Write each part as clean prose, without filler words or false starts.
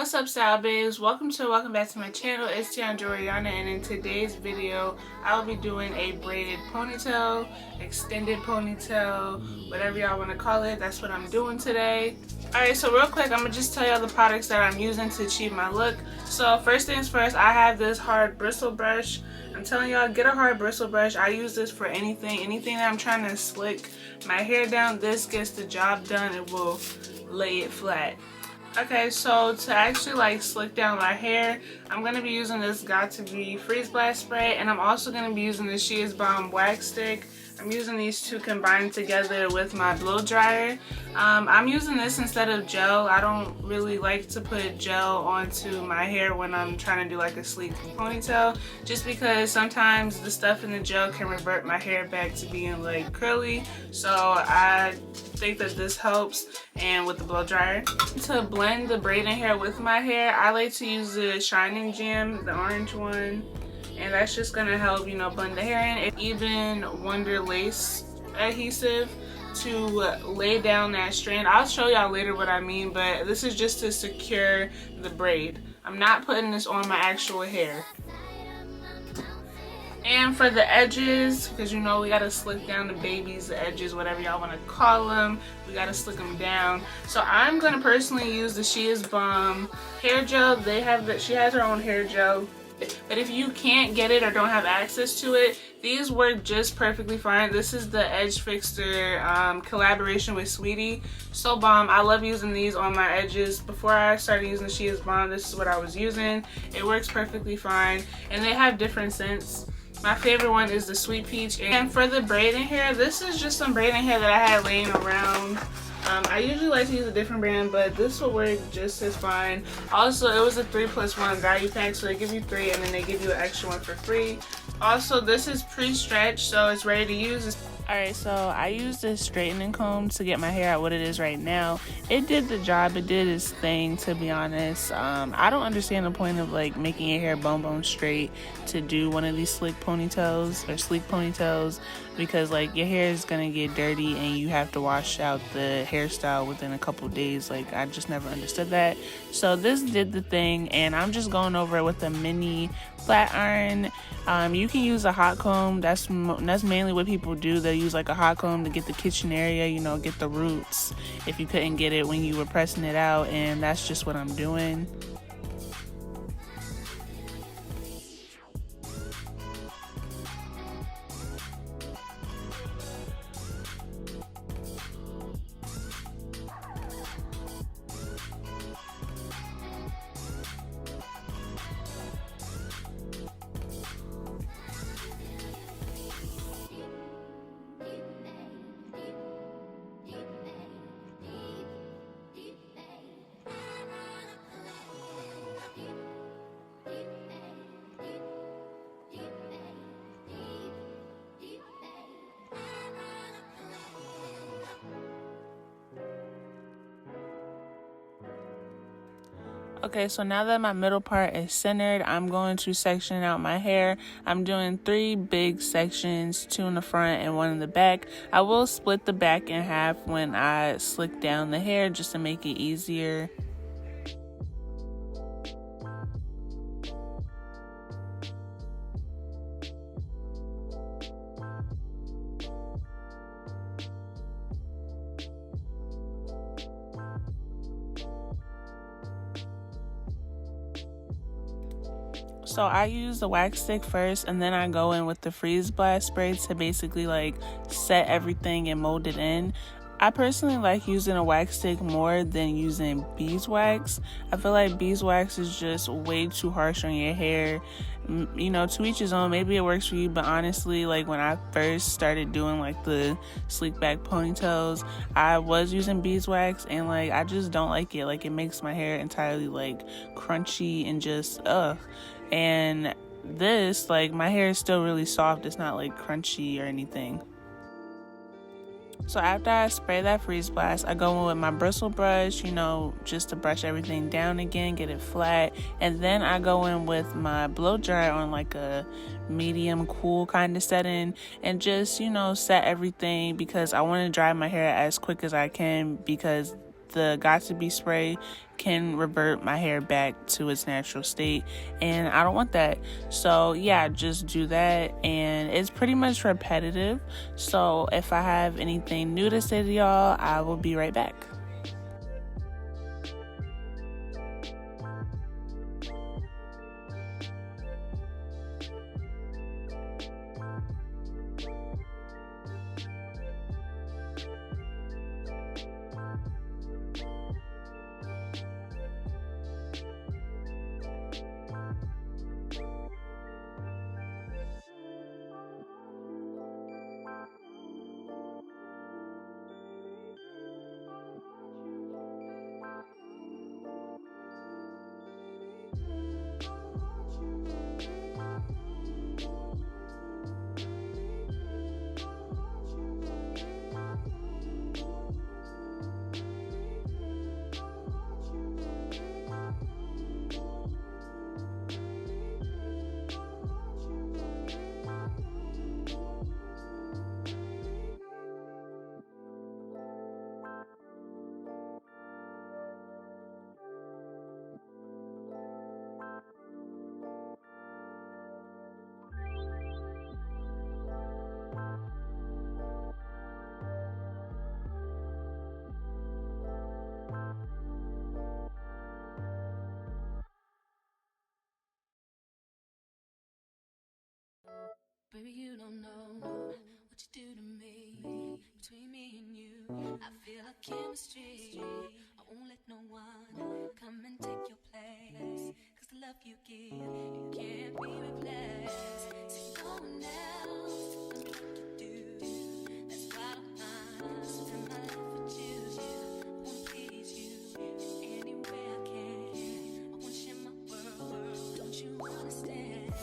What's up, style babes? Welcome back to my channel. It's Tiana Joriana, and in today's video I will be doing a braided ponytail, extended ponytail, whatever y'all want to call it. That's what I'm doing today. Alright, so real quick, I'm gonna just tell y'all the products that I'm using to achieve my look. So first things first, I have this hard bristle brush. I'm telling y'all, get a hard bristle brush. I use this for anything that I'm trying to slick my hair down. This gets the job done. It will lay it flat. Okay, so to actually slick down my hair, I'm going to be using this Got2b Freeze Blast Spray, and I'm also going to be using the She Is Bomb Wax Stick. I'm using these two combined together with my blow dryer. I'm using this instead of gel. I don't really like to put gel onto my hair when I'm trying to do like a sleek ponytail, just because sometimes the stuff in the gel can revert my hair back to being like curly. So I think that this helps, and with the blow dryer. To blend the braiding hair with my hair, I like to use the Shining Jam, the orange one. And that's just gonna help, you know, blend the hair in. It's even Wonder Lace adhesive to lay down that strand. I'll show y'all later what I mean, but this is just to secure the braid. I'm not putting this on my actual hair. And for the edges, because you know we gotta slick down the babies, the edges, whatever y'all want to call them, we gotta slick them down. So I'm gonna personally use the She Is Bomb hair gel. She has her own hair gel. But if you can't get it or don't have access to it, these work just perfectly fine. This is the Edge Fixer collaboration with Sweetie. So bomb. I love using these on my edges. Before I started using She Is Bomb, this is what I was using. It works perfectly fine, and they have different scents. My favorite one is the Sweet Peach. And for the braiding hair, this is just some braiding hair that I had laying around. I usually like to use a different brand, but this will work just as fine. Also, it was a 3+1 value pack, so they give you 3 and then they give you an extra one for free. Also, this is pre-stretched, so it's ready to use. Alright, so I used this straightening comb to get my hair at what it is right now. It did the job. It did its thing, to be honest. I don't understand the point of making your hair bone straight to do one of these slick ponytails or sleek ponytails, because your hair is gonna get dirty and you have to wash out the hairstyle within a couple days. I just never understood that. So this did the thing, and I'm just going over it with a mini flat iron. You can use a hot comb. That's mainly what people do. They use a hot comb to get the kitchen area, you know, get the roots if you couldn't get it when you were pressing it out, and that's just what I'm doing. Okay, so now that my middle part is centered, I'm going to section out my hair. I'm doing 3 big sections, 2 in the front and 1 in the back. I will split the back in half when I slick down the hair just to make it easier. So I use the wax stick first, and then I go in with the Freeze Blast Spray to basically set everything and mold it in. I personally like using a wax stick more than using beeswax. I feel like beeswax is just way too harsh on your hair. You know, to each his own. Maybe it works for you, but honestly, when I first started doing the sleek back ponytails, I was using beeswax, and I just don't like it. It makes my hair entirely crunchy and just ugh. And this, my hair is still really soft. It's not crunchy or anything. So after I spray that freeze blast, I go in with my bristle brush, you know, just to brush everything down again, get it flat. And then I go in with my blow dryer on a medium cool kind of setting, and just, you know, set everything, because I want to dry my hair as quick as I can, because the Got2b spray can revert my hair back to its natural state, and I don't want that. So yeah, just do that, and it's pretty much repetitive. So if I have anything new to say to y'all, I will be right back. Baby, you don't know what you do to me. Between me and you, I feel like chemistry. I won't let no one come and take your place. Cause the love you give, it can't be replaced. See, no one else does what you do. That's why I spend my life with you. I won't please you in any way I can. I won't share my world, don't you understand?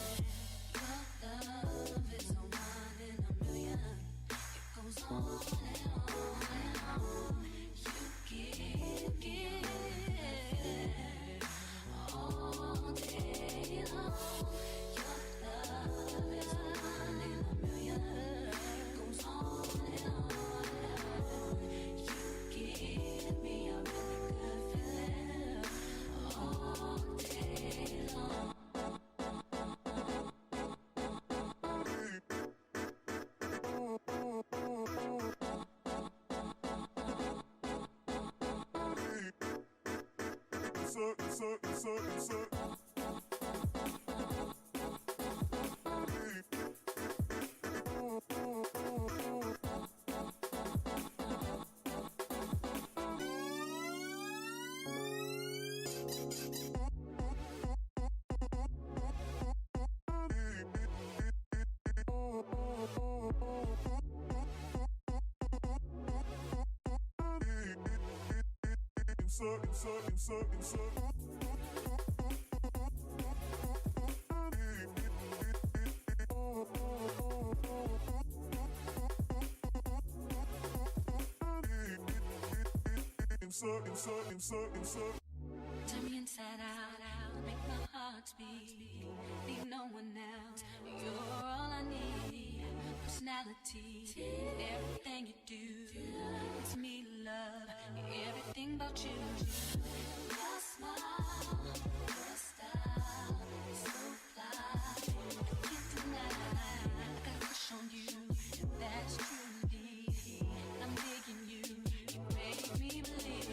Turn me inside out, make my heart speak. Need no one else, you're all I need. Personality, everything you do, it's me love, everything about you. Your smile, your style, so fly, I can't deny. I got a crush on you, and that's true indeed. I'm digging you, you make me believe.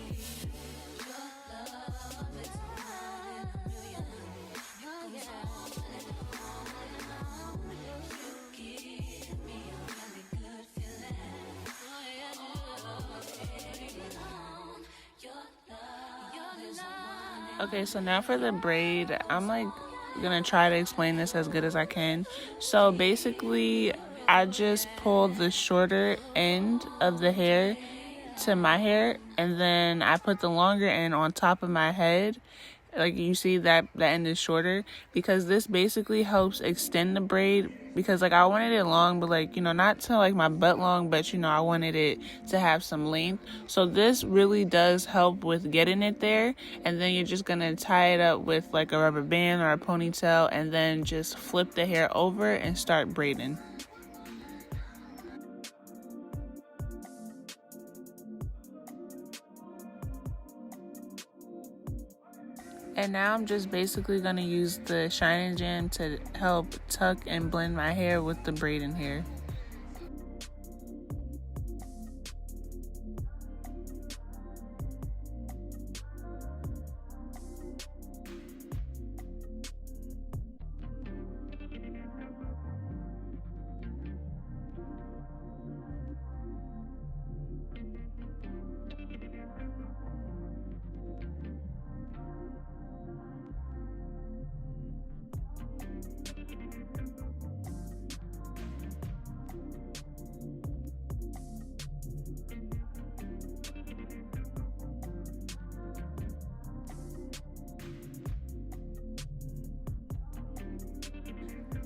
Okay, so now for the braid, I'm like gonna try to explain this as good as I can. So basically, I just pull the shorter end of the hair to my hair, and then I put the longer end on top of my head. Like you see that end is shorter, because this basically helps extend the braid, because like I wanted it long, but like, you know, not to like my butt long, but you know, I wanted it to have some length. So this really does help with getting it there, and then you're just gonna tie it up with like a rubber band or a ponytail, and then just flip the hair over and start braiding. And now I'm just basically going to use the Shine and Jam to help tuck and blend my hair with the braiding hair.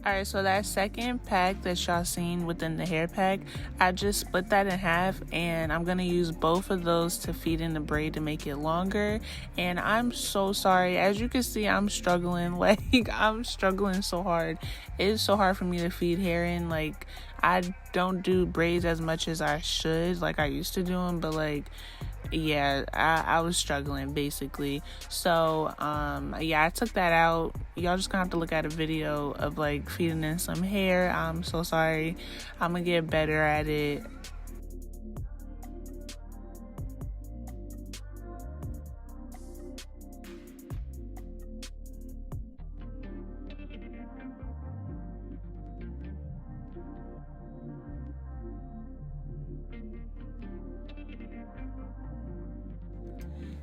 Alright, so that second pack that y'all seen within the hair pack, I just split that in half, and I'm gonna use both of those to feed in the braid to make it longer. And I'm so sorry, as you can see, I'm struggling. Like, I'm struggling so hard. It's so hard for me to feed hair in. Like, I don't do braids as much as I should, like I used to do them, but like, yeah, I was struggling basically. So yeah, I took that out. Y'all just gonna have to look at a video of like feeding in some hair. I'm so sorry. I'm gonna get better at it.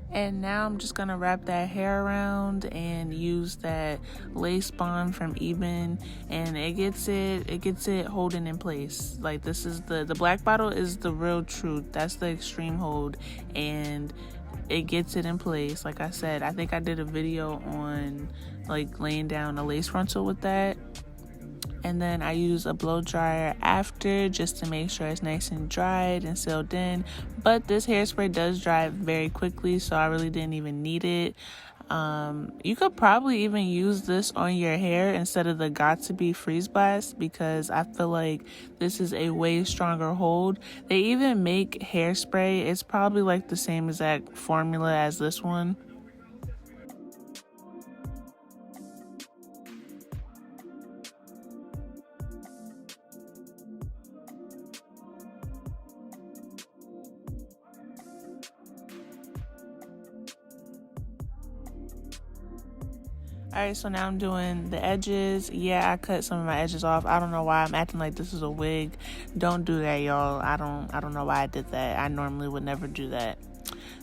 And now I'm just gonna wrap that hair around and use that lace bond from Eben, and it gets it holding in place. Like, this is the black bottle is the real truth. That's the extreme hold, and it gets it in place. Like I said, I think I did a video on like laying down a lace frontal with that. And then I use a blow dryer after, just to make sure it's nice and dried and sealed in. But this hairspray does dry very quickly, so I really didn't even need it. You could probably even use this on your hair instead of the Got To Be Freeze Blast, because I feel like this is a way stronger hold. They even make hairspray. It's probably like the same exact formula as this one. Alright, so now I'm doing the edges. Yeah, I cut some of my edges off. I don't know why I'm acting like this is a wig. Don't do that, y'all. I don't know why I did that. I normally would never do that.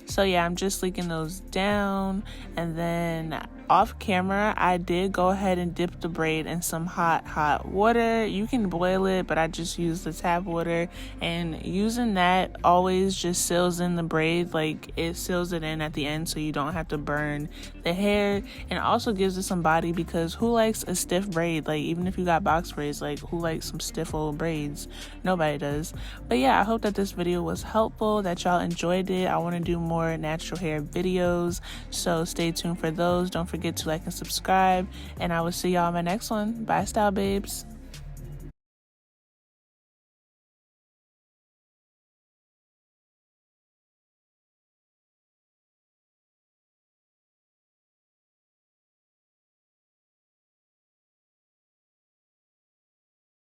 So yeah, I'm just sleeking those down, and then off camera I did go ahead and dip the braid in some hot water. You can boil it, but I just used the tap water, and using that always just seals in the braid. Like, it seals it in at the end so you don't have to burn the hair, and also gives it some body, because who likes a stiff braid? Like, even if you got box braids, like, who likes some stiff old braids? Nobody does. But yeah, I hope that this video was helpful, that y'all enjoyed it. I want to do more natural hair videos, so stay tuned for those. Don't forget to like and subscribe, and I will see y'all in my next one. Bye, style babes.